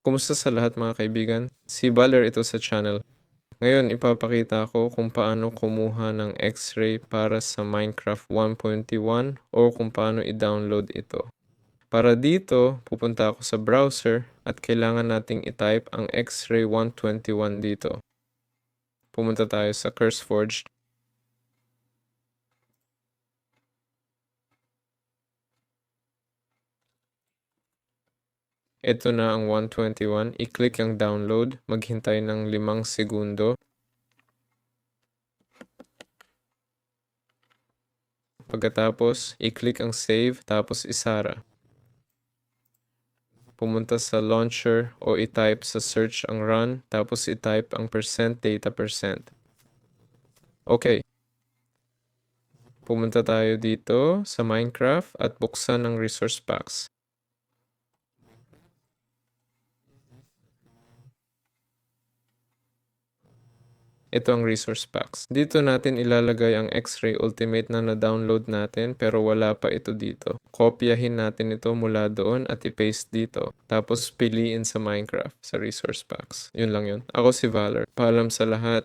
Kumusta sa lahat mga kaibigan? Si Baler ito sa channel. Ngayon ipapakita ko kung paano kumuha ng X-ray para sa Minecraft 1.1 o kung paano i-download ito. Para dito, pupunta ako sa browser at kailangan nating i-type ang X-ray 121 dito. Pumunta tayo sa CurseForge. Ito na ang 121. I-click ang download. Maghintay ng 5 segundo. Pagkatapos, i-click ang save tapos isara. Pumunta sa launcher o i-type sa search ang run tapos i-type ang %data%. Okay. Pumunta tayo dito sa Minecraft at buksan ang resource packs. Ito ang resource packs. Dito natin ilalagay ang X-Ray Ultimate na na-download natin pero wala pa ito dito. Kopyahin natin ito mula doon at i-paste dito. Tapos piliin sa Minecraft sa resource packs. Yun lang yun. Ako si Valor. Paalam sa lahat.